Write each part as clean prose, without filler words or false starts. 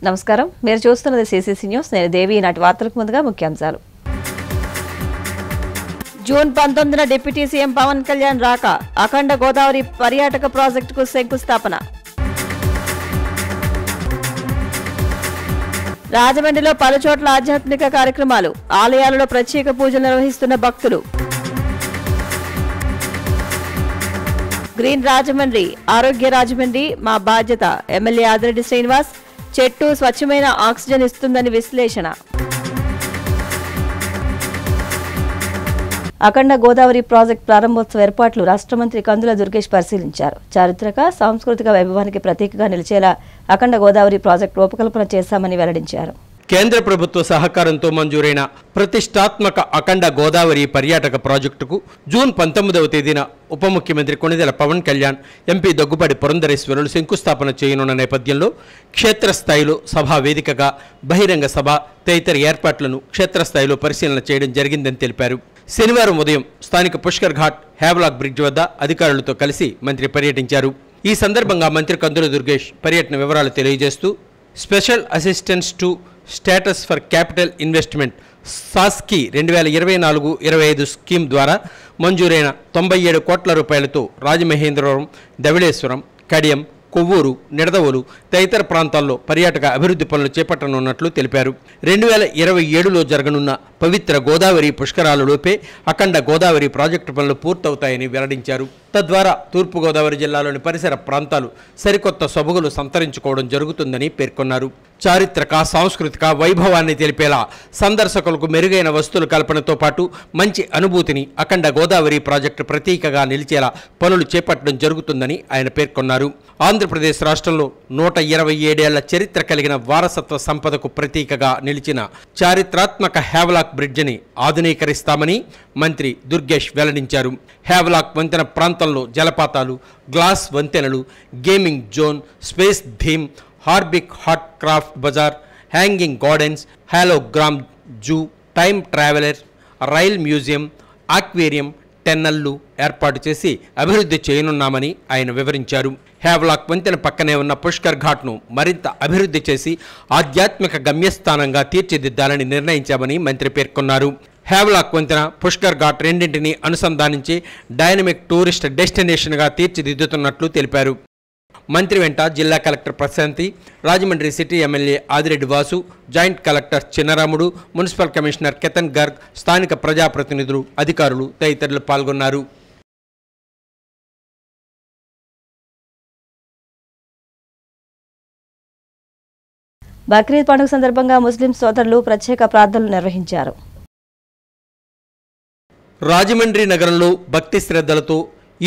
నమస్కారం మీరు చూస్తున్నది సిసిసి న్యూస్ నేను దేవి నాటి వార్తలకు ముందుగా ముఖ్యాంశాలు జూన్ 19న డిప్యూటీ సీఎం పవన్ కళ్యాణ్ రాక అఖండ గోదావరి పర్యాటక ప్రాజెక్టుకు శంకుస్థాపన రాజమండ్రిలో పలుచోట్ల ఆధ్యాత్మిక కార్యక్రమాలు ఆలయాలలో ప్రత్యేక పూజలు నిర్వహిస్తున్న భక్తులు గ్రీన్ రాజమండ్రి ఆరోగ్య రాజమండ్రి మా బాధ్యత ఎమ్మెల్యే ఆదిరెడ్డి శ్రీనివాస్ చెట్టు స్వచ్ఛమైన ఆక్సిజన్ ఇస్తుందని విశ్లేషణ అఖండ గోదావరి ప్రాజెక్టు ప్రారంభోత్సవ ఏర్పాట్లు రాష్ట్ర మంత్రి కందుల దుర్గేష్ పరిశీలించారు. చారిత్రక సాంస్కృతిక వైభవానికి ప్రతీకగా నిలిచేలా అఖండ గోదావరి ప్రాజెక్టు రూపకల్పన చేశామని వెల్లడించారు. కేంద్ర ప్రభుత్వ సహకారంతో మంజూరైన ప్రతిష్టాత్మక అఖండ గోదావరి పర్యాటక ప్రాజెక్టుకు జూన్ 19వ తేదీన ఉప ముఖ్యమంత్రి కొణిదెల పవన్ కళ్యాణ్, ఎంపీ దగ్గుబాటి పురంధరేశ్వరులు శంకుస్థాపన చేయనున్న నేపథ్యంలో క్షేత్రస్థాయిలో సభా వేదికగా బహిరంగ సభ తదితర ఏర్పాట్లను క్షేత్రస్థాయిలో పరిశీలన చేయడం జరిగిందని తెలిపారు. శనివారం ఉదయం స్థానిక పుష్కర్ ఘాట్ హ్యావ్లాక్ బ్రిడ్జ్ వద్ద అధికారులతో కలిసి మంత్రి పర్యటించారు. ఈ సందర్భంగా మంత్రి కందుల దుర్గేష్ పర్యటన వివరాలు తెలియజేస్తూ special assistance to states for capital investment సాస్కి 2024-25 స్కీమ్ ద్వారా మంజూరైన 97 కోట్ల రూపాయలతో రాజమహేంద్రవరం, ధవళేశ్వరం, కడియం, కొవ్వూరు, నిడదవోలు తదితర ప్రాంతాల్లో పర్యాటక అభివృద్ధి పనులు చేపట్టనున్నట్లు తెలిపారు. 2027లో జరగనున్న పవిత్ర గోదావరి పుష్కరాలలోపే అఖండ గోదావరి ప్రాజెక్టు పనులు పూర్తవుతాయని వెల్లడించారు. తద్వారా తూర్పుగోదావరి జిల్లాలోని పరిసర ప్రాంతాలు సరికొత్త సొబగులు సంతరించుకోవడం జరుగుతుందని పేర్కొన్నారు. చారిత్రక సాంస్కృతిక వైభవాన్ని తెలిపేలా సందర్శకులకు మెరుగైన వస్తువుల కల్పనతో పాటు మంచి అనుభూతిని అఖండ గోదావరి ప్రాజెక్టు ప్రతీకగా నిలిచేలా పనులు చేపట్టడం జరుగుతుందని ఆయన పేర్కొన్నారు. ఆంధ్రప్రదేశ్ రాష్ట్రంలో 127 ఏళ్ల చరిత్ర కలిగిన వారసత్వ సంపదకు ప్రతీకగా నిలిచిన చారిత్రాత్మక హ్యావ్లాక్ బ్రిడ్జిని ఆధునీకరిస్తామని మంత్రి దుర్గేష్ వెల్లడించారు. హ్యావ్లాక్ వంతెన ప్రాంతంలో జలపాతాలు, గ్లాస్ వంతెనలు, గేమింగ్ జోన్, స్పేస్ థీమ్, హార్బిక్ haat craft bazaar, hanging gardens, hologram zoo, time traveller, rail museum, aquarium, టెన్నల్లు ఏర్పాటు చేసి అభివృద్ధి చేయనున్నామని ఆయన వివరించారు. హ్యావ్లాక్ వంతెన పక్కనే ఉన్న పుష్కర్ ఘాట్ను మరింత అభివృద్ధి చేసి ఆధ్యాత్మిక గమ్యస్థానంగా తీర్చిదిద్దాలని నిర్ణయించామని మంత్రి పేర్కొన్నారు. హ్యావ్లాక్ వంతెన, పుష్కర్ ఘాట్ రెండింటినీ అనుసంధానించి డైనమిక్ టూరిస్ట్ డెస్టినేషన్గా తీర్చిదిద్దుతున్నట్లు తెలిపారు. మంత్రి వెంట జిల్లా collector Prashanti, Rajahmundry city MLA Adireddy Vasu, joint collector Chinnaramudu, municipal commissioner Ketan Garg, స్థానిక ప్రజాప్రతినిధులు, అధికారులు తదితరులు పాల్గొన్నారు. బక్రీద్ పండుగ సందర్భంగా ముస్లిం సోదరులు ప్రత్యేక ప్రార్థనలు నిర్వహించారు. రాజమండ్రి నగరంలో భక్తి శ్రద్ధలతో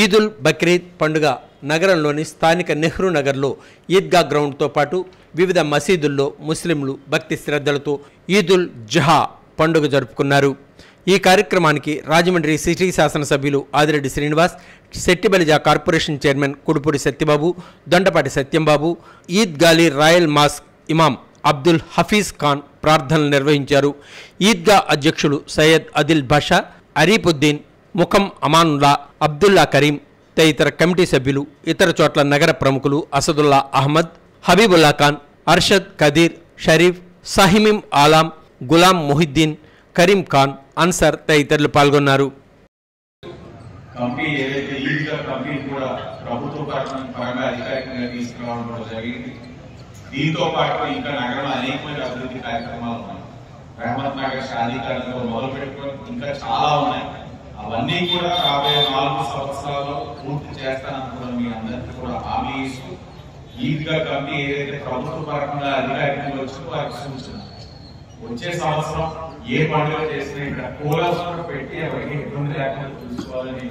ఈదుల్ బక్రీద్ పండుగ నగరంలోని స్థానిక నెహ్రూ నగర్లో ఈద్గా గ్రౌండ్తో పాటు వివిధ మసీదుల్లో ముస్లింలు భక్తి శ్రద్ధలతో ఈదుల్ జుహా పండుగ జరుపుకున్నారు. ఈ కార్యక్రమానికి రాజమండ్రి సిటీ శాసనసభ్యులు ఆదిరెడ్డి శ్రీనివాస్, శెట్టిబలిజా కార్పొరేషన్ చైర్మన్ కుడుపూడి సత్యబాబు, దొండపాటి సత్యంబాబు, ఈద్గాలి రాయల్ మాస్క్ ఇమాం అబ్దుల్ హఫీజ్ ఖాన్ ప్రార్థనలు నిర్వహించారు. ఈద్గా అధ్యక్షులు సయ్యద్ అదిల్ బాషా, అరీపుద్దీన్, ముఖం అమానుల్లా, అబ్దుల్లా కరీం తదితర కమిటీ సభ్యులు, ఇతర చోట్ల నగర ప్రముఖులు అసదుల్లా అహ్మద్, హబీబుల్లా ఖాన్, అర్షద్ కదీర్, షరీఫ్, సాహిమిం ఆలాం, గులాం మొహిద్దీన్, కరీం ఖాన్, అన్సర్ తదితరులు పాల్గొన్నారు. దీంతో పాటు ఇంకా నగరంలో అనేకమైన అభివృద్ధి కార్యక్రమాలు ఉన్నాయి. రహమత్ నగర్ షాదీకారంలో మొదలు పెట్టుకొని ఇంకా చాలా ఉన్నాయి. అవన్నీ కూడా రాబోయే 4 సంవత్సరాల్లో పూర్తి చేస్తానని కూడా మీ అందరికీ కూడా హామీ ఇస్తూ ఈద్గా కమిటీ ఏదైతే ప్రభుత్వ పరంగా అధికారికంగా వచ్చిందో వారికి సూచన వచ్చే సంవత్సరం ఏ పండుగ చేసినా ఇక్కడ కూలర్స్ కూడా పెట్టి ఎవరికి ఇబ్బంది లేకుండా చూసుకోవాలని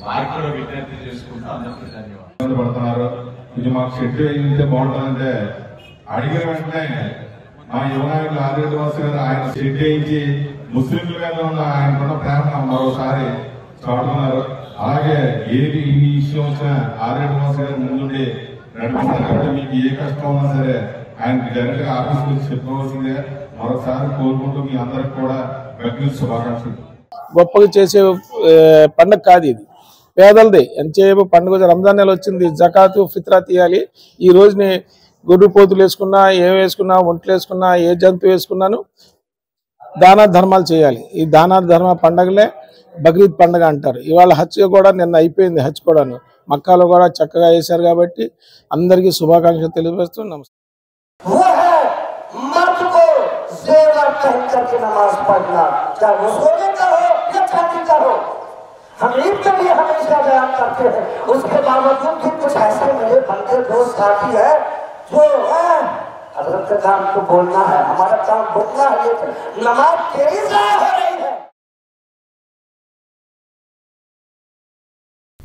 వారికి కూడా విజ్ఞప్తి చేసుకుంటూ అందరికీ ధన్యవాదాలు. ఇది మాకు షెడ్ అయితే బాగుంటుందంటే అడిగిన వెంటనే మా యువనాయకులు ఆదిరెడ్డి వాసు గారు ఆయన షెడ్ వేయించి ముస్లింల మీద ఉన్న ఆయనకున్న ప్రేమ మరోసారి చాటుతున్నారు. అలాగే ఏది ఈ విషయం వచ్చినా ఆదిరెడ్డి వాసు గారు ముందుండి నడిపిస్తారంటే మీకు ఏ కష్టం ఉన్నా సరే ఆయనకి డైరెక్ట్ గా ఆఫీస్కి వచ్చి చెప్పుకోవాల్సిందే మరొకసారి కోరుకుంటూ మీ అందరికి కూడా బక్రీద్ శుభాకాంక్షలు. గొప్పగా చేసే పండుగ కాదు ఇది, పేదలది. ఎంతసేపు పండుగ రంజాన్ నెల వచ్చింది, జకాతు ఫిత్రా తీయాలి. ఈ రోజుని గొర్రె పోతులు వేసుకున్నా, ఏం వేసుకున్నా, ఒంట్లు వేసుకున్నా, ఏ జంతువు వేసుకున్నాను దాన ధర్మాలు చేయాలి. ఈ దాన ధర్మ పండగలే బక్రీద్ పండుగ అంటారు. ఇవాళ హజ్ కూడా నిన్న అయిపోయింది. హజ్ కూడాను మక్కాలో కూడా చక్కగా వేశారు కాబట్టి అందరికీ శుభాకాంక్షలు తెలియజేస్తూ నమస్తే. नमाज पढ़ना चाहे वो सोने का हो या चांदी का हो, हम ईद के लिए हमेशा बयान करते हैं। उसके बावजूद भी कुछ ऐसे मेरे बंदे दोस्त साथी है जो हजरत का काम तो बोलना है, हमारा काम बोलना है, लेकिन नमाज तेरी ज़ाया हो रही है।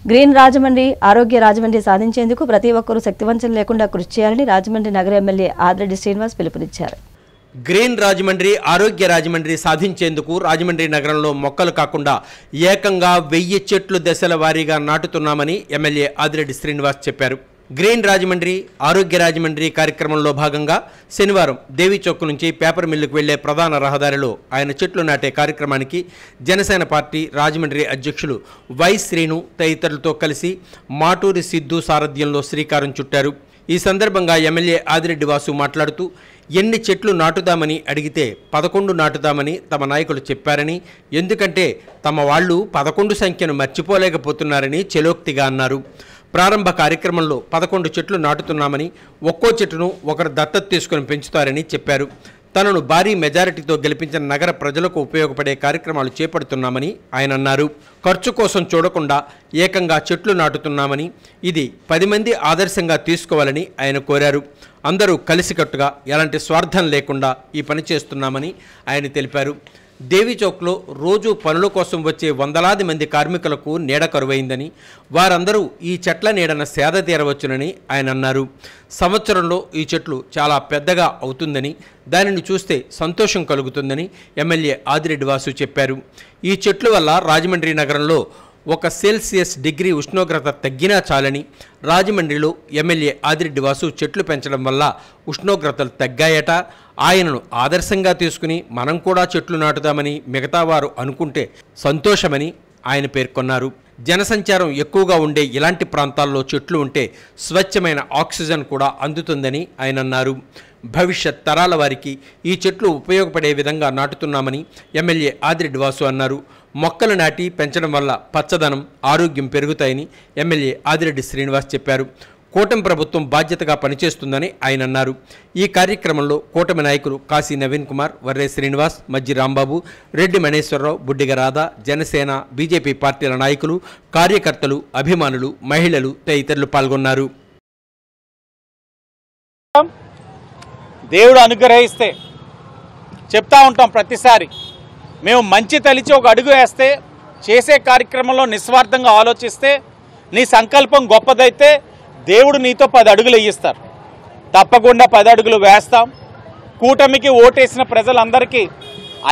గ్రీన్ రాజమండ్రి ఆరోగ్య రాజమండ్రి సాధించేందుకు ప్రతి ఒక్కరూ శక్తివంచన లేకుండా కృషి చేయాలని రాజమండ్రి నగర ఎమ్మెల్యే ఆదిరెడ్డి శ్రీనివాస్ పిలుపునిచ్చారు. గ్రీన్ రాజమండ్రి ఆరోగ్య రాజమండ్రి సాధించేందుకు రాజమండ్రి నగరంలో మొక్కలు కాకుండా ఏకంగా 1000 చెట్లు దశల వారీగా నాటుతున్నామని ఎమ్మెల్యే ఆదిరెడ్డి శ్రీనివాస్ చెప్పారు. గ్రీన్ రాజమండ్రి ఆరోగ్య రాజమండ్రి కార్యక్రమంలో భాగంగా శనివారం దేవి చౌక్ నుంచి పేపర్ మిల్లుకు వెళ్లే ప్రధాన రహదారిలో ఆయన చెట్లు నాటే కార్యక్రమానికి జనసేన పార్టీ రాజమండ్రి అధ్యక్షులు వై శ్రీను తదితరులతో కలిసి మాటూరి సిద్ధు సారథ్యంలో శ్రీకారం చుట్టారు. ఈ సందర్భంగా ఎమ్మెల్యే ఆదిరెడ్డి వాసు మాట్లాడుతూ ఎన్ని చెట్లు నాటుదామని అడిగితే 11 నాటుదామని తమ నాయకులు చెప్పారని, ఎందుకంటే తమ వాళ్ళు 11 సంఖ్యను మర్చిపోలేకపోతున్నారని చెలోక్తిగా అన్నారు. ప్రారంభ కార్యక్రమంలో 11 చెట్లు నాటుతున్నామని, ఒక్కో చెట్టును ఒకరు దత్తత తీసుకుని పెంచుతారని చెప్పారు. తనను భారీ మెజారిటీతో గెలిపించిన నగర ప్రజలకు ఉపయోగపడే కార్యక్రమాలు చేపడుతున్నామని ఆయన అన్నారు. ఖర్చు కోసం చూడకుండా ఏకంగా చెట్లు నాటుతున్నామని, ఇది 10 మంది ఆదర్శంగా తీసుకోవాలని ఆయన కోరారు. అందరూ కలిసికట్టుగా ఎలాంటి స్వార్థం లేకుండా ఈ పని చేస్తున్నామని ఆయన తెలిపారు. దేవి చౌక్లో రోజు పనుల కోసం వచ్చే వందలాది మంది కార్మికులకు నీడ కరువైందని, వారందరూ ఈ చెట్ల నీడన సేద తీరవచ్చునని ఆయన అన్నారు. సంవత్సరంలో ఈ చెట్లు చాలా పెద్దగా అవుతుందని, దానిని చూస్తే సంతోషం కలుగుతుందని ఎమ్మెల్యే ఆదిరెడ్డి వాసు చెప్పారు. ఈ చెట్ల వల్ల రాజమండ్రి నగరంలో 1 సెల్సియస్ డిగ్రీ ఉష్ణోగ్రత తగ్గినా చాలని రాజమండ్రిలో ఎమ్మెల్యే ఆదిరెడ్డి వాసు చెట్లు పెంచడం వల్ల ఉష్ణోగ్రతలు తగ్గాయట. ఆయనను ఆదర్శంగా తీసుకుని మనం కూడా చెట్లు నాటుదామని మిగతా వారు అనుకుంటే సంతోషమని ఆయన పేర్కొన్నారు. జనసంచారం ఎక్కువగా ఉండే ఇలాంటి ప్రాంతాల్లో చెట్లు ఉంటే స్వచ్ఛమైన ఆక్సిజన్ కూడా అందుతుందని ఆయన అన్నారు. భవిష్యత్ తరాల వారికి ఈ చెట్లు ఉపయోగపడే విధంగా నాటుతున్నామని ఎమ్మెల్యే ఆదిరెడ్డి వాసు అన్నారు. మొక్కలు నాటి పెంచడం వల్ల పచ్చదనం, ఆరోగ్యం పెరుగుతాయని ఎమ్మెల్యే ఆదిరెడ్డి శ్రీనివాస్ చెప్పారు. కూటమి ప్రభుత్వం బాధ్యతగా పనిచేస్తుందని ఆయన అన్నారు. ఈ కార్యక్రమంలో కూటమి నాయకులు కాశీ నవీన్ కుమార్, వర్రే శ్రీనివాస్, మజ్జి రాంబాబు, రెడ్డి మణేశ్వరరావు, బుడ్డిగ రాధా, జనసేన, బీజేపీ పార్టీల నాయకులు, కార్యకర్తలు, అభిమానులు, మహిళలు తదితరులు పాల్గొన్నారు. దేవుడు అనుగ్రహిస్తే చెప్తా ఉంటాం ప్రతిసారి, మేము మంచి తలిచి ఒక అడుగు వేస్తే, చేసే కార్యక్రమంలో నిస్వార్థంగా ఆలోచిస్తే, నీ సంకల్పం గొప్పదైతే దేవుడు నీతో 10 అడుగులు వేయిస్తారు. తప్పకుండా 10 అడుగులు వేస్తాం. కూటమికి ఓటేసిన ప్రజలందరికీ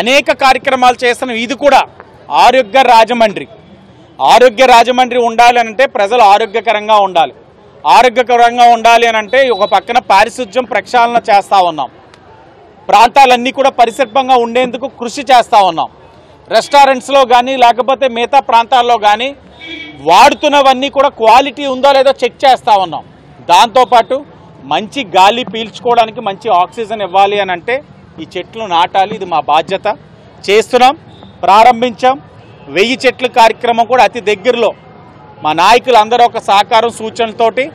అనేక కార్యక్రమాలు చేస్తున్నాం. ఇది కూడా ఆరోగ్య రాజమండ్రి. ఆరోగ్య రాజమండ్రి ఉండాలి అంటే ప్రజలు ఆరోగ్యకరంగా ఉండాలి. ఆరోగ్యకరంగా ఉండాలి అని అంటే ఒక పక్కన పారిశుధ్యం ప్రక్షాళన చేస్తూ ఉన్నాం. ప్రాంతాలన్నీ కూడా పరిశుభ్రంగా ఉండేందుకు కృషి చేస్తూ ఉన్నాం. రెస్టారెంట్స్లో కానీ లేకపోతే మిగతా ప్రాంతాల్లో కానీ వాడుతున్నవన్నీ కూడా క్వాలిటీ ఉందో లేదో చెక్ చేస్తూ ఉన్నాం. దాంతోపాటు మంచి గాలి పీల్చుకోవడానికి మంచి ఆక్సిజన్ ఇవ్వాలి అని అంటే ఈ చెట్లు నాటాలి. ఇది మా బాధ్యత. చేస్తున్నాం, ప్రారంభించాం. 1000 చెట్ల కార్యక్రమం కూడా అతి దగ్గరలో మా నాయకులందరూ ఒక సహకారం సూచనలతోటి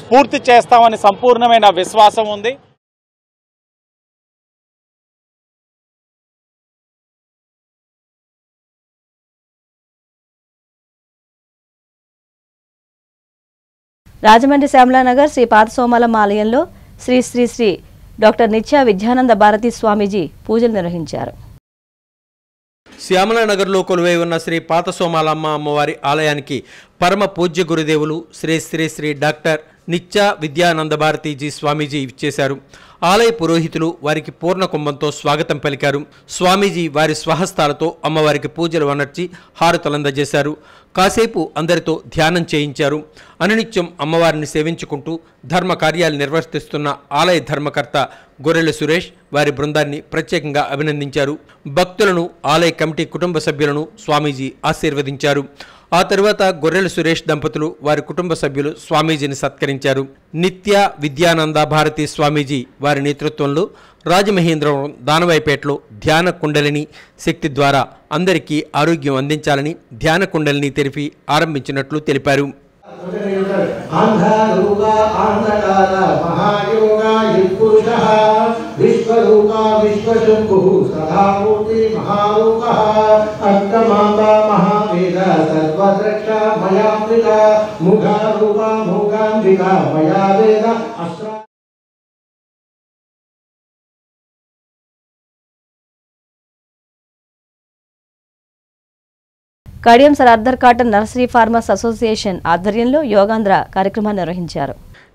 పూర్తి చేస్తామని సంపూర్ణమైన విశ్వాసం ఉంది. రాజమండ్రి శ్యామలానగర్ శ్రీ పాత సోమాలమ్మ ఆలయంలో శ్రీ శ్రీ శ్రీ డాక్టర్ నిత్య విద్యానంద భారతి స్వామీజీ పూజలు నిర్వహించారు. శ్యామలానగర్లో కొలువై ఉన్న శ్రీ పాత సోమాలమ్మ అమ్మవారి ఆలయానికి పరమ పూజ్య గురుదేవులు శ్రీ శ్రీ శ్రీ డాక్టర్ నిత్య విద్యానంద భారతీజీ స్వామీజీ ఇచ్చేశారు. ఆలయ పురోహితులు వారికి పూర్ణ కుంభంతో స్వాగతం పలికారు. స్వామీజీ వారి స్వహస్తాలతో అమ్మవారికి పూజలు అనర్చి హారతులందజేశారు. కాసేపు అందరితో ధ్యానం చేయించారు. అనునిత్యం అమ్మవారిని సేవించుకుంటూ ధర్మ కార్యాలు నిర్వర్తిస్తున్న ఆలయ ధర్మకర్త గొర్రెల సురేష్ వారి బృందాన్ని ప్రత్యేకంగా అభినందించారు. భక్తులను, ఆలయ కమిటీ కుటుంబ సభ్యులను స్వామీజీ ఆశీర్వదించారు. ఆ తరువాత గొర్రెల సురేష్ దంపతులు వారి కుటుంబ సభ్యులు స్వామీజీని సత్కరించారు. నిత్య విద్యానంద భారతి స్వామీజీ వారి నేతృత్వంలో రాజమహేంద్రవరం దానవాయిపేటలో ధ్యాన కుండలిని శక్తి ద్వారా అందరికీ ఆరోగ్యం అందించాలని ధ్యాన కుండలిని తెరిపి ఆరంభించినట్లు తెలిపారు. విశ్వరూపా విశ్వశంభు సదామూర్తి మహారూప అక్కమాంబా మహావేద సర్వద్రక్ష మయామృత ముఖారూప మూకాంబిక మయా వేద అస్త్ర. Kadiyam Sir Arthur Cotton nursery farmers association ఆధ్వర్యంలో యోగాంధ్ర కార్యక్రమాన్ని నిర్వహించారు.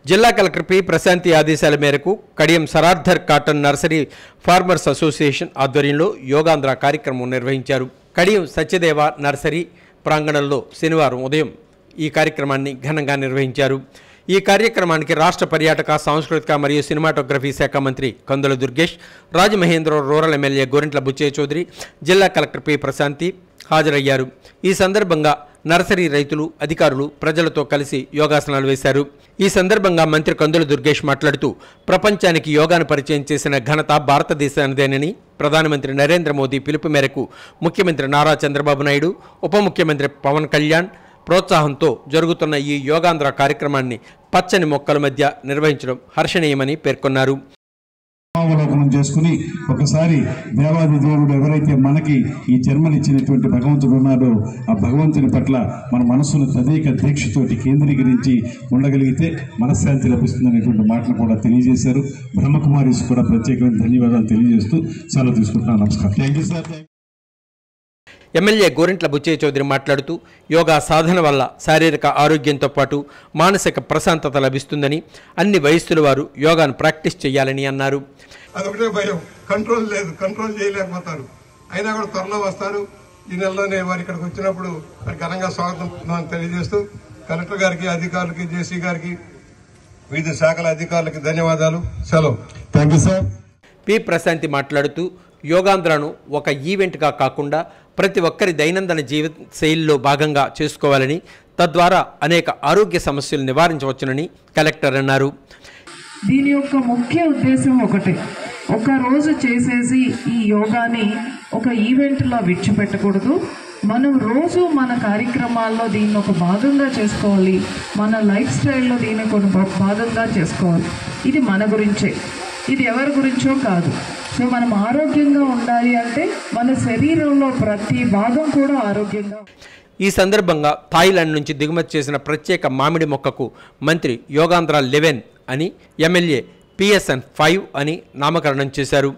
జిల్లా కలెక్టర్ పి ప్రశాంతి ఆదేశాల మేరకు Kadiyam Sir Arthur Cotton nursery farmers association ఆధ్వర్యంలో యోగాంధ్ర కార్యక్రమం నిర్వహించారు. కడియం సత్యదేవ నర్సరీ ప్రాంగణంలో శనివారం ఉదయం ఈ కార్యక్రమాన్ని ఘనంగా నిర్వహించారు. ఈ కార్యక్రమానికి రాష్ట్ర పర్యాటక సాంస్కృతిక మరియు సినిమాటోగ్రఫీ శాఖ మంత్రి కందుల దుర్గేష్, రాజమహేంద్రవరం రూరల్ ఎమ్మెల్యే గోరింట్ల బుచ్చయ్య చౌదరి, జిల్లా కలెక్టర్ పి ప్రశాంతి హాజరయ్యారు. ఈ సందర్భంగా నర్సరీ రైతులు, అధికారులు ప్రజలతో కలిసి యోగాసనాలు వేశారు. ఈ సందర్భంగా మంత్రి కందుల దుర్గేష్ మాట్లాడుతూ ప్రపంచానికి యోగాను పరిచయం చేసిన ఘనత భారతదేశానిదేనని, ప్రధానమంత్రి నరేంద్ర మోదీ పిలుపు మేరకు ముఖ్యమంత్రి నారా చంద్రబాబు నాయుడు, ఉప ముఖ్యమంత్రి పవన్ కళ్యాణ్ ప్రోత్సాహంతో జరుగుతున్న ఈ యోగాంధ్ర కార్యక్రమాన్ని పచ్చని మొక్కల మధ్య నిర్వహించడం హర్షణీయమని పేర్కొన్నారు. అవలోకనం చేసుకుని ఒకసారి దేవాది దేవుడు ఎవరైతే మనకి ఈ జన్మనిచ్చినటువంటి భగవంతుడు ఉన్నాడో ఆ భగవంతుని పట్ల మన మనసును తదేక దీక్షతోటి కేంద్రీకరించి ఉండగలిగితే మనశ్శాంతి లభిస్తుందనేటువంటి మాటను కూడా తెలియజేశారు. బ్రహ్మకుమారీస్ కూడా ప్రత్యేకమైన ధన్యవాదాలు తెలియజేస్తూ సెలవు తీసుకుంటున్నాను. నమస్కారం. Thank you sir. MLA Gorantla Butchaiah Chowdary మాట్లాడుతూ యోగా సాధన వల్ల శారీరక ఆరోగ్యంతో పాటు మానసిక ప్రశాంతత లభిస్తుందని, అన్ని వయస్సుల వారు యోగాను ప్రాక్టీస్ చేయాలని అన్నారు. అదొకటే భయం, కంట్రోల్ లేదు, కంట్రోల్ చేయలేకపోతారు. అయినా కూడా త్వరలో వస్తారు. ఈ నెలలోనే వారు ఇక్కడికి వచ్చినప్పుడు మరి ఘనంగా స్వాగతం తెలియజేస్తూ కలెక్టర్ గారికి, అధికారులకి, జేసీ గారికి, వివిధ శాఖల అధికారులకి ధన్యవాదాలు. సెలవు. Thank you sir. P Prashanti మాట్లాడుతూ యోగాంధ్రను ఒక ఈవెంట్గా కాకుండా ప్రతి ఒక్కరి దైనందిన జీవిత శైలిలో భాగంగా చేసుకోవాలని, తద్వారా అనేక ఆరోగ్య సమస్యలు నివారించవచ్చునని కలెక్టర్ అన్నారు. దీని యొక్క ముఖ్య ఉద్దేశం ఒకటే, ఒక రోజు చేసేసి ఈ యోగాని ఒక ఈవెంట్లా విడిచిపెట్టకూడదు. మనం రోజు మన కార్యక్రమాల్లో దీన్ని ఒక భాగంగా చేసుకోవాలి, మన లైఫ్ స్టైల్లో దీన్ని ఒక భాగంగా చేసుకోవాలి. ఇది మన గురించే, ఇది ఎవరి గురించో కాదు. సో మనం ఆరోగ్యంగా ఉండాలి అంటే మన శరీరంలో ప్రతి భాగం కూడా ఆరోగ్యంగా. ఈ సందర్భంగా థాయిలాండ్ నుంచి దిగుమతి చేసిన ప్రత్యేక మామిడి మొక్కకు మంత్రి యోగాంధ్ర 11 అని, ఎమ్మెల్యే PSN 5 అని నామకరణం చేశారు.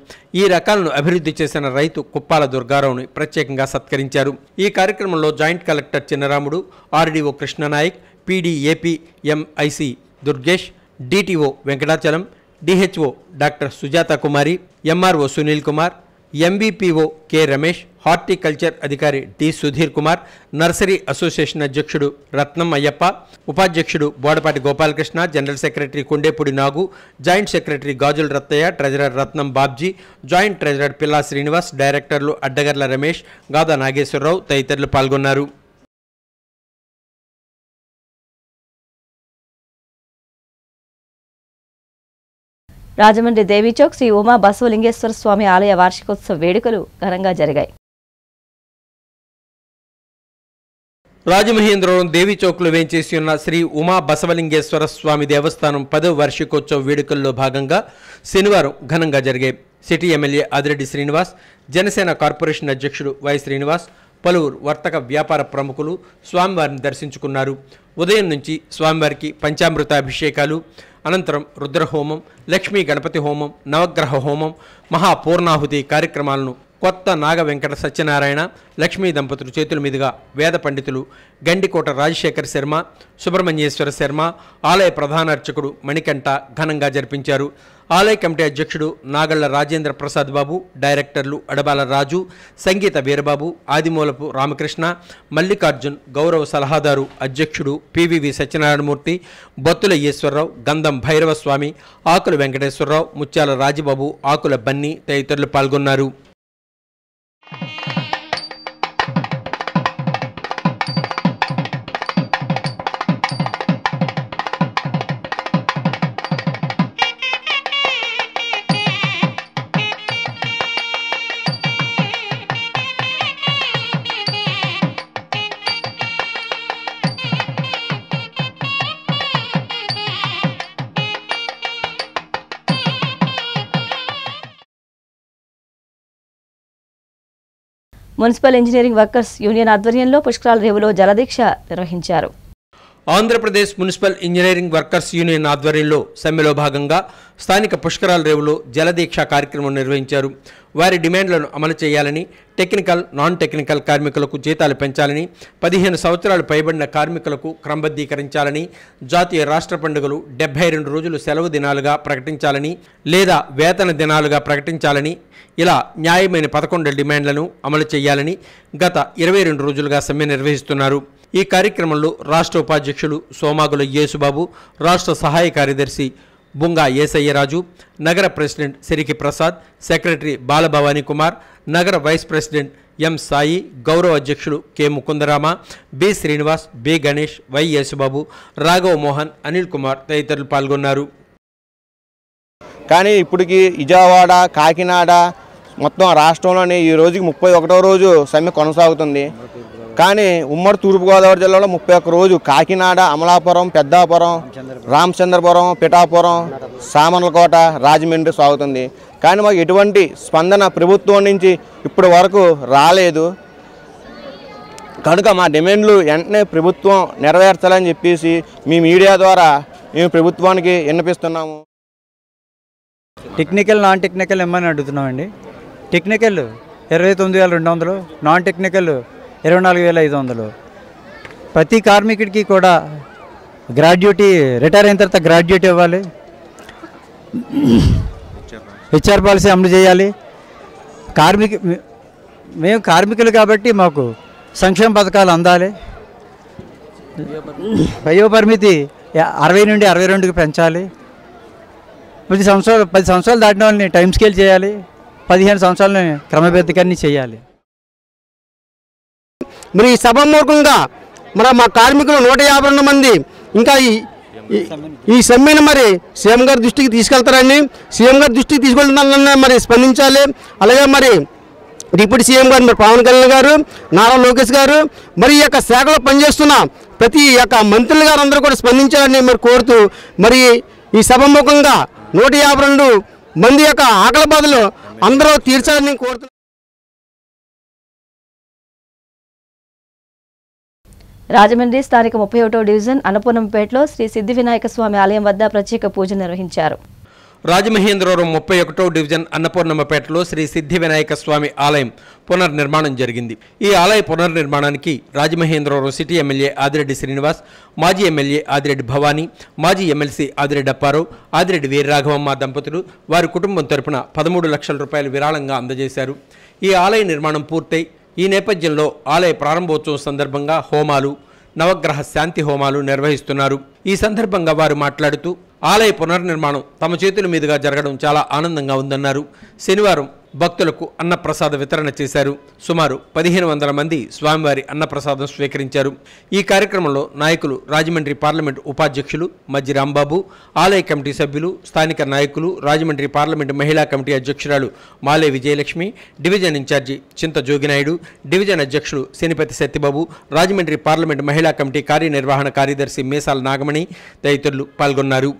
ఈ రకాలను అభివృద్ధి చేసిన రైతు కుప్పాల దుర్గారావుని ప్రత్యేకంగా సత్కరించారు. ఈ కార్యక్రమంలో joint collector Chinnaramudu, RDO Krishna Naik, PDAPMIC Durgesh, DTO Venkatachalam, DHO doctor Sujatha Kumari, MRO Sunil Kumar, MVPO K Ramesh, horticulture అధికారి D Sudheer Kumar, nursery association అధ్యక్షుడు రత్నం అయ్యప్ప, ఉపాధ్యక్షుడు Bodapati Gopalakrishna, general secretary Kondepudi Nagu, joint secretary Gajula Rattaiah, treasurer Ratnam Babji, joint treasurer Pilla Srinivas, డైరెక్టర్లు అడ్డగర్ల రమేష్, గాదా నాగేశ్వరరావు తదితరులు పాల్గొన్నారు. రాజమండ్రి దేవీచౌక్ శ్రీ ఉమా బసవలింగేశ్వర స్వామి ఆలయ వార్షికోత్సవ వేడుకలు ఘనంగా జరిగాయి. రాజమహేంద్రవరం దేవీచౌక్లో వేంచేసి ఉన్న శ్రీ ఉమా బసవలింగేశ్వర స్వామి దేవస్థానం 10వ వార్షికోత్సవ వేడుకల్లో భాగంగా శనివారం ఘనంగా జరిగాయి. City MLA Adireddy Srinivas, Janasena corporation అధ్యక్షుడు వై శ్రీనివాస్, పలువురు వర్తక వ్యాపార ప్రముఖులు స్వామివారిని దర్శించుకున్నారు. ఉదయం నుంచి స్వామివారికి పంచామృత అభిషేకాలు, అనంతరం రుద్రహోమం, లక్ష్మీ గణపతి హోమం, నవగ్రహ హోమం, మహాపూర్ణాహుతి కార్యక్రమాలను కొత్త నాగ వెంకట సత్యనారాయణ, లక్ష్మీ దంపతులు చేతుల మీదుగా వేద పండితులు గండికోట రాజశేఖర్ శర్మ, సుబ్రహ్మణ్యేశ్వర శర్మ, ఆలయ ప్రధాన అర్చకుడు మణికంఠ ఘనంగా జరిపించారు. ఆలయ కమిటీ అధ్యక్షుడు నాగళ్ల రాజేంద్ర ప్రసాద్ బాబు, డైరెక్టర్లు అడబాల రాజు, సంగీత వీరబాబు, ఆదిమూలపు రామకృష్ణ, మల్లికార్జున్, గౌరవ సలహాదారు అధ్యక్షుడు పివివి సత్యనారాయణమూర్తి, బొత్తుల ఈశ్వరరావు, గంధం భైరవస్వామి, ఆకుల వెంకటేశ్వరరావు, ముత్యాల రాజబాబు, ఆకుల బన్నీ తదితరులు పాల్గొన్నారు. మున్సిపల్ ఇంజనీరింగ్ వర్కర్స్ యూనియన్ ఆధ్వర్యంలో పుష్కరాల రేవులో జలదీక్ష నిర్వహించారు. Andhra Pradesh municipal engineering workers union ఆధ్వర్యంలో సమ్మెలో భాగంగా స్థానిక పుష్కరాల రేవులో జలదీక్ష కార్యక్రమం నిర్వహించారు. వారి డిమాండ్లను అమలు చేయాలని, టెక్నికల్, నాన్ టెక్నికల్ కార్మికులకు జీతాలు పెంచాలని, 15 సంవత్సరాలు పైబడిన కార్మికులకు క్రమబద్ధీకరించాలని, జాతీయ రాష్ట్ర పండుగలు 72 రోజులు సెలవు దినాలుగా ప్రకటించాలని లేదా వేతన దినాలుగా ప్రకటించాలని, ఇలా న్యాయమైన 11 డిమాండ్లను అమలు చేయాలని గత 22 రోజులుగా సమ్మె నిర్వహిస్తున్నారు. ఈ కార్యక్రమంలో రాష్ట్ర ఉపాధ్యక్షులు సోమాగుల యేసుబాబు, రాష్ట్ర సహాయ కార్యదర్శి బుంగా ఏసయ్యరాజు, నగర ప్రెసిడెంట్ సిరికి ప్రసాద్, సెక్రటరీ బాలభవానీ కుమార్, నగర వైస్ ప్రెసిడెంట్ ఎం సాయి, గౌరవ అధ్యక్షులు K Mukundarama, B Srinivas, B Ganesh, Y Yesubabu, Raghava Mohan, Anil Kumar తదితరులు పాల్గొన్నారు. కానీ ఇప్పటికి విజయవాడ, కాకినాడ మొత్తం రాష్ట్రంలోని ఈ రోజుకి 31వ రోజు సమ్మె కొనసాగుతుంది. కానీ ఉమ్మడి తూర్పుగోదావరి జిల్లాలో 31 రోజు కాకినాడ, అమలాపురం, పెద్దాపురం, రామచంద్రపురం, పిఠాపురం, సామర్లకోట, రాజమండ్రి సాగుతుంది. కానీ మాకు ఎటువంటి స్పందన ప్రభుత్వం నుంచి ఇప్పటి వరకు రాలేదు. కనుక మా డిమాండ్లు వెంటనే ప్రభుత్వం నెరవేర్చాలని చెప్పేసి మీ మీడియా ద్వారా మేము ప్రభుత్వానికి విన్నపిస్తున్నాము. టెక్నికల్, నాన్ టెక్నికల్ ఇమ్మని అడుగుతున్నామండి. Technical 29,200, non technical 24,500. ప్రతి కార్మికుడికి కూడా గ్రాడ్యుయేటీ, రిటైర్ అయిన తర్వాత గ్రాడ్యుయేట్ ఇవ్వాలి, హెచ్ఆర్ పాలసీ అమలు చేయాలి. మేము కార్మికులు కాబట్టి మాకు సంక్షేమ పథకాలు అందాలి. వయో పరిమితి 60 నుండి 62కి పెంచాలి. 10 సంవత్సరాలు దాటిన వాళ్ళని టైం స్కేల్ చేయాలి. 15 సంవత్సరాలని క్రమబద్ధీకరణ చేయాలి. మరి ఈ సభాముఖంగా మా కార్మికులు 152 మంది ఇంకా ఈ సమ్మెను మరి సీఎం గారి దృష్టికి తీసుకెళ్తారని, సీఎం గారి దృష్టికి తీసుకెళ్తానని మరి స్పందించాలి. అలాగే మరి డిప్యూటీ సీఎం గారు మరి పవన్ కళ్యాణ్ గారు, నారా లోకేష్ గారు, మరి ఈ యొక్క శాఖలో పనిచేస్తున్న ప్రతి యొక్క మంత్రులు గారు అందరూ కూడా స్పందించాలని మరి కోరుతూ మరి ఈ సభాముఖంగా 152 మంది యొక్క ఆకలి బాధలు అందరూ తీర్చాలని కోరుతున్నారు. రాజమండ్రి స్థానిక 31వ డివిజన్ అన్నపూర్ణంపేటలో శ్రీ సిద్ధి వినాయక స్వామి ఆలయం వద్ద ప్రత్యేక పూజలు నిర్వహించారు. రాజమహేంద్రవరం 31వ డివిజన్ అన్నపూర్ణమ్మపేటలో శ్రీ సిద్ధి వినాయక స్వామి ఆలయం పునర్నిర్మాణం జరిగింది. ఈ ఆలయ పునర్నిర్మాణానికి రాజమహేంద్రవరం సిటీ ఎమ్మెల్యే ఆదిరెడ్డి శ్రీనివాస్, మాజీ ఎమ్మెల్యే ఆదిరెడ్డి భవానీ, మాజీ ఎమ్మెల్సీ ఆదిరెడ్డి అప్పారావు, ఆదిరెడ్డి వీరరాఘవమ్మ దంపతులు వారి కుటుంబం తరపున 13 లక్షల రూపాయలు విరాళంగా అందజేశారు. ఈ ఆలయ నిర్మాణం పూర్తయి ఈ నేపథ్యంలో ఆలయ ప్రారంభోత్సవం సందర్భంగా హోమాలు, నవగ్రహ శాంతి హోమాలు నిర్వహిస్తున్నారు. ఈ సందర్భంగా వారు మాట్లాడుతూ ఆలయ పునర్నిర్మాణం తమ చేతుల మీదుగా జరగడం చాలా ఆనందంగా ఉందన్నారు. శనివారం భక్తులకు అన్నప్రసాద వితరణ చేశారు. సుమారు 1500 మంది స్వామివారి అన్నప్రసాదం స్వీకరించారు. ఈ కార్యక్రమంలో నాయకులు, రాజమండ్రి పార్లమెంటు ఉపాధ్యక్షులు మజ్జి రాంబాబు, ఆలయ కమిటీ సభ్యులు, స్థానిక నాయకులు, రాజమండ్రి పార్లమెంటు మహిళా కమిటీ అధ్యక్షురాలు మాలే విజయలక్ష్మి, డివిజన్ ఇన్ఛార్జి చింత జోగినాయుడు, డివిజన్ అధ్యక్షులు శనిపతి సత్యబాబు, రాజమండ్రి పార్లమెంటు మహిళా కమిటీ కార్యనిర్వహణ కార్యదర్శి మేసాల నాగమణి తదితరులు పాల్గొన్నారు.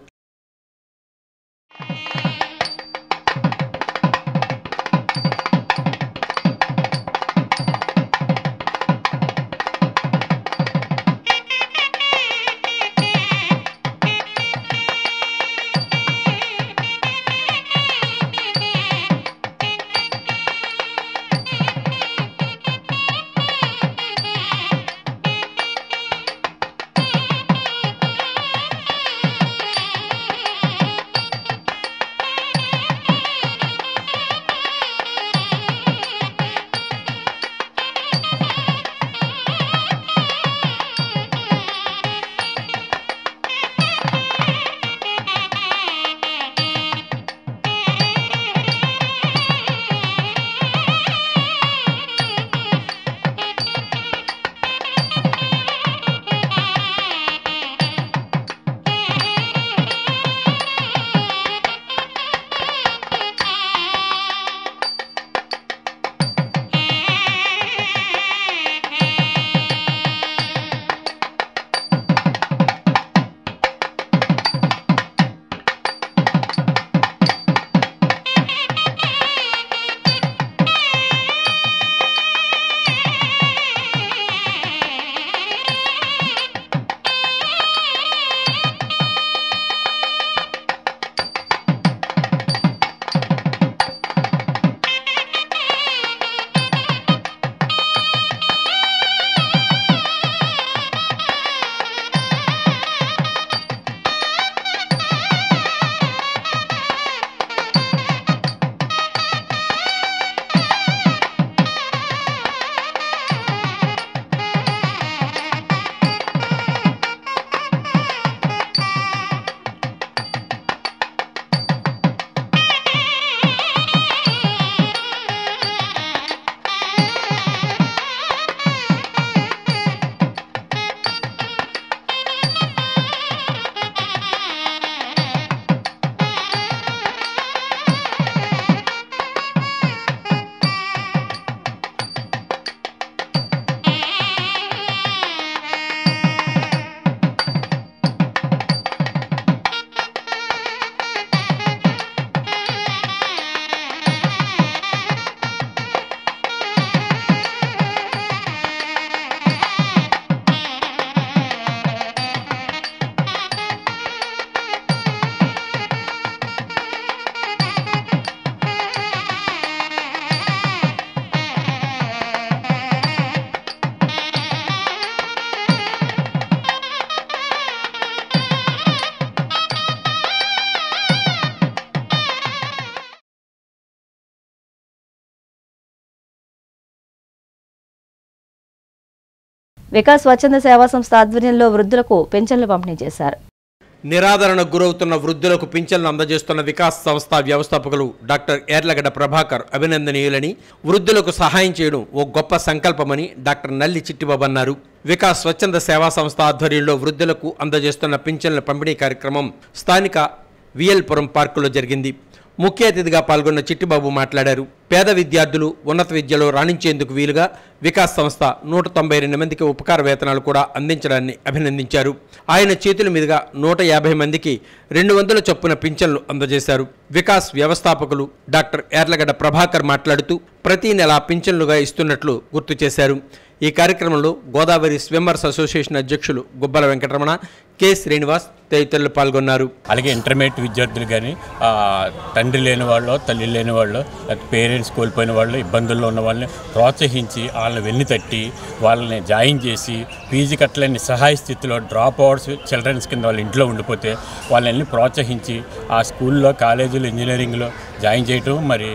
వికాస్ స్వచ్ఛంద సేవా సంస్థ ఆధ్వర్యంలో వృద్ధులకు పెన్షన్లు పంపిణీ చేశారు. నిరాదరణకు గురవుతున్న వృద్ధులకు పింఛన్లు అందజేస్తున్న వికాస్ సంస్థ వ్యవస్థాపకులు డాక్టర్ యార్లగడ్డ ప్రభాకర్ అభినందనీయులని, వృద్ధులకు సహాయం చేయడం ఓ గొప్ప సంకల్పమని డాక్టర్ నల్లి చిట్టిబాబు అన్నారు. వికాస్ స్వచ్ఛంద సేవా సంస్థ ఆధ్వర్యంలో వృద్ధులకు అందజేస్తున్న పింఛన్ల పంపిణీ కార్యక్రమం స్థానిక విఎల్పురం పార్కులో జరిగింది. ముఖ్య అతిథిగా పాల్గొన్న చిట్టిబాబు మాట్లాడారు. పేద విద్యార్థులు ఉన్నత విద్యలో రాణించేందుకు వీలుగా వికాస్ సంస్థ 192 మందికి ఉపకార వేతనాలు కూడా అందించడాన్ని అభినందించారు. ఆయన చేతుల మీదుగా 150 మందికి 200 చొప్పున పింఛన్లు అందజేశారు. వికాస్ వ్యవస్థాపకులు డాక్టర్ యార్లగడ్డ ప్రభాకర్ మాట్లాడుతూ ప్రతి నెల పింఛన్లుగా ఇస్తున్నట్లు గుర్తు చేశారు. ఈ కార్యక్రమంలో గోదావరి స్విమ్మర్స్ అసోసియేషన్ అధ్యక్షులు గుబ్బల వెంకటరమణ, కె శ్రీనివాస్ తదితరులు పాల్గొన్నారు. అలాగే ఇంటర్మీడియట్ విద్యార్థులు కానీ తండ్రి లేని వాళ్ళు, తల్లి లేని వాళ్ళు, పేరెంట్స్ కోల్పోయిన వాళ్ళు, ఇబ్బందుల్లో ఉన్న వాళ్ళని ప్రోత్సహించి వాళ్ళని వెన్ను తట్టి వాళ్ళని జాయిన్ చేసి పీజీ కట్టలేని సహాయ స్థితిలో డ్రాప్ అవుట్స్ చిల్డ్రన్స్ కింద వాళ్ళ ఇంట్లో ఉండిపోతే వాళ్ళని ప్రోత్సహించి ఆ స్కూల్లో, కాలేజీలో, ఇంజనీరింగ్లో జాయిన్ చేయటం మరి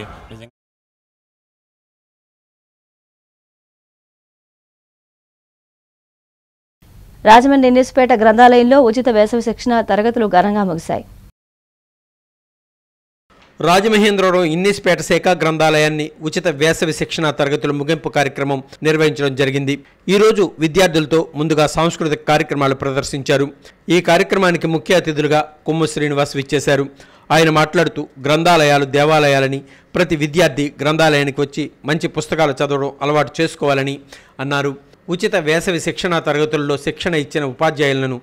రాజమండ్రి ఎన్నిస్పేట గ్రంథాలయంలో ఉచిత వేసవి శిక్షణ తరగతులు ఘనంగా ముగిశాయి. రాజమహేంద్రవరం ఇన్నిస్పేట శాఖ గ్రంథాలయాన్ని ఉచిత వేసవి శిక్షణ తరగతుల ముగింపు కార్యక్రమం నిర్వహించడం జరిగింది. ఈరోజు విద్యార్థులతో ముందుగా సాంస్కృతిక కార్యక్రమాలు ప్రదర్శించారు. ఈ కార్యక్రమానికి ముఖ్య అతిథులుగా కొమ్ము శ్రీనివాస్ విచ్చేశారు. ఆయన మాట్లాడుతూ గ్రంథాలయాలు దేవాలయాలని, ప్రతి విద్యార్థి గ్రంథాలయానికి వచ్చి మంచి పుస్తకాలు చదవడం అలవాటు చేసుకోవాలని అన్నారు. ఉచిత వేసవి శిక్షణ తరగతుల్లో శిక్షణ ఇచ్చిన ఉపాధ్యాయులను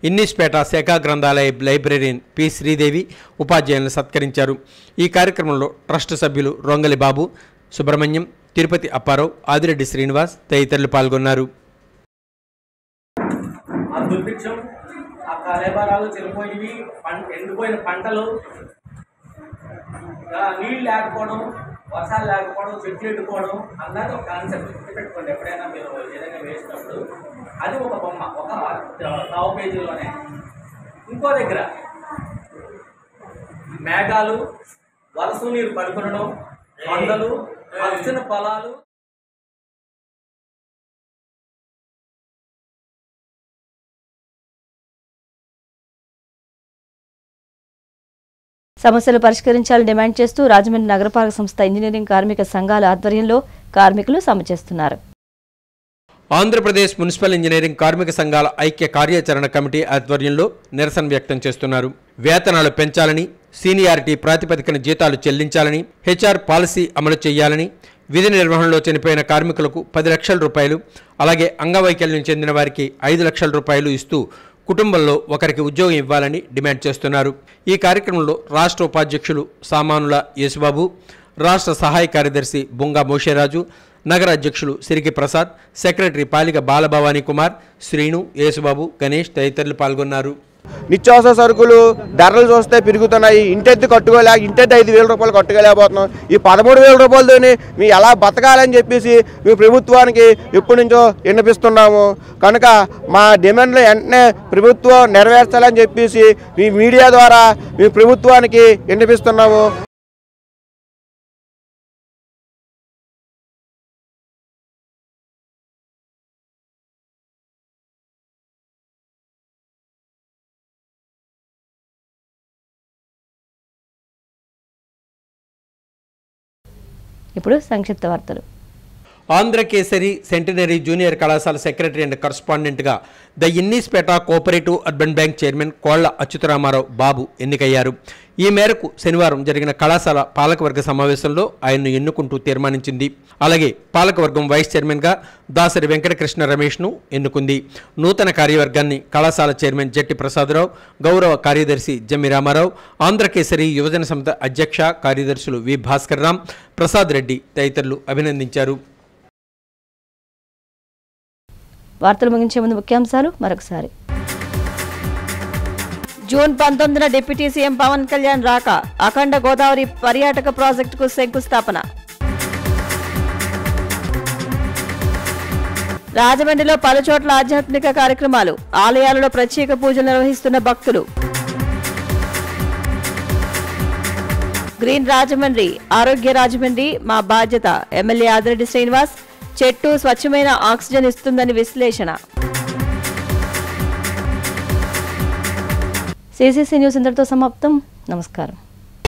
ఇన్నిస్పేట శాఖా గ్రంథాలయ లైబ్రరీన్ పి శ్రీదేవి ఉపాధ్యాయులను సత్కరించారు. ఈ కార్యక్రమంలో ట్రస్ట్ సభ్యులు రొంగలి బాబు, సుబ్రహ్మణ్యం, తిరుపతి అప్పారావు, ఆదిరెడ్డి శ్రీనివాస్ తదితరులు పాల్గొన్నారు. ఎండిపోయిన పంటలు, నీళ్ళు లేకపోవడం, వర్షాలు లేకపోవడం, చెట్లు ఎండిపోవడం అన్నది ఒక కాన్సెప్ట్ పెట్టుకోండి. ఎప్పుడైనా మీరు ఏదైనా వేసినప్పుడు అది ఒక బొమ్మ, ఒక టాప్ పేజీలోనే. ఇంకో దగ్గర మేఘాలు, వలస నీరు పడుకునడం, కొండలు, పచ్చని పొలాలు. సమస్యలు పరిష్కరించాలని డిమాండ్ చేస్తూ రాజమండ్రి నగరపాలక సంస్థ ఇంజనీరింగ్ కార్మిక సంఘాల ఆధ్వర్యంలో కార్మికులు సమ్మె చేస్తున్నారు. ఆంధ్రప్రదేశ్ మున్సిపల్ ఇంజనీరింగ్ కార్మిక సంఘాల ఐక్య కార్యాచరణ కమిటీ ఆధ్వర్యంలో నిరసన వ్యక్తం చేస్తున్నారు. వేతనాలు పెంచాలని, సీనియారిటీ ప్రాతిపదికన జీతాలు చెల్లించాలని, హెచ్ఆర్ పాలసీ అమలు చేయాలని, విధి నిర్వహణలో చనిపోయిన కార్మికులకు 10 లక్షల రూపాయలు, అలాగే అంగవైకల్యం చెందిన వారికి 5 లక్షల రూపాయలు ఇస్తూ కుటుంబంలో ఒకరికి ఉద్యోగం ఇవ్వాలని డిమాండ్ చేస్తున్నారు. ఈ కార్యక్రమంలో రాష్ట్ర ఉపాధ్యక్షులు సామానుల యేసుబాబు, రాష్ట్ర సహాయ కార్యదర్శి బొంగా మోషేరాజు, నగర అధ్యక్షులు సిరికి ప్రసాద్, సెక్రటరీ పాలిక బాలభవానీ కుమార్, శ్రీను, యేసుబాబు, గణేష్ తదితరులు పాల్గొన్నారు. నిత్యావసర సరుకులు ధరలు చూస్తే పెరుగుతున్నాయి. ఇంటెద్దు కట్టుకోలేక ఇంటెద్దు 5,000 రూపాయలు కట్టుకోలేకపోతున్నాం. ఈ 13,000 రూపాయలతోని మేము ఎలా బతకాలని చెప్పేసి మేము ప్రభుత్వానికి ఎప్పటి నుంచో విన్నపిస్తున్నాము. కనుక మా డిమాండ్లు వెంటనే ప్రభుత్వం నెరవేర్చాలని చెప్పేసి మీ మీడియా ద్వారా మేము ప్రభుత్వానికి విన్నపిస్తున్నాము. ఇప్పుడు సంక్షిప్త వార్తలు. ఆంధ్రకేసరి సెంటినరీ జూనియర్ కళాశాల సెక్రటరీ అండ్ కరస్పాండెంట్గా the Innispeta cooperative urban bank chairman Kolla Achyutaramarao బాబు ఎన్నికయ్యారు. ఈ మేరకు శనివారం జరిగిన కళాశాల పాలకవర్గ సమావేశంలో ఆయన్ను ఎన్నుకుంటూ తీర్మానించింది. అలాగే పాలకవర్గం వైస్ చైర్మన్గా దాసరి వెంకటకృష్ణ రమేష్ను ఎన్నుకుంది. నూతన కార్యవర్గాన్ని కళాశాల చైర్మన్ జట్టి ప్రసాదరావు, గౌరవ కార్యదర్శి జమ్మి రామారావు, ఆంధ్రకేసరి యువజన సంస్థ అధ్యక్ష కార్యదర్శులు వి భాస్కర్ రామ్, ప్రసాద్ రెడ్డి తదితరులు అభినందించారు. వార్తలు ముగించే ముందు ముఖ్యాంశాలు మరొకసారి. జూన్ 19న డిప్యూటీ సీఎం పవన్ కళ్యాణ్ రాక, అఖండ గోదావరి పర్యాటక ప్రాజెక్టుకు శంకుస్థాపన. రాజమండ్రిలో పలుచోట్ల ఆధ్యాత్మిక కార్యక్రమాలు, ఆలయాలలో ప్రత్యేక పూజలు నిర్వహిస్తున్న భక్తులు. గ్రీన్ రాజమండ్రి, ఆరోగ్య రాజమండ్రి మా బాధ్యత, ఎమ్మెల్యే ఆదిరెడ్డి శ్రీనివాస్, చెట్టు స్వచ్ఛమైన ఆక్సిజన్ ఇస్తుందని విశ్లేషణ. CCC న్యూస్ ఇంతటితో సమాప్తం. నమస్కారం.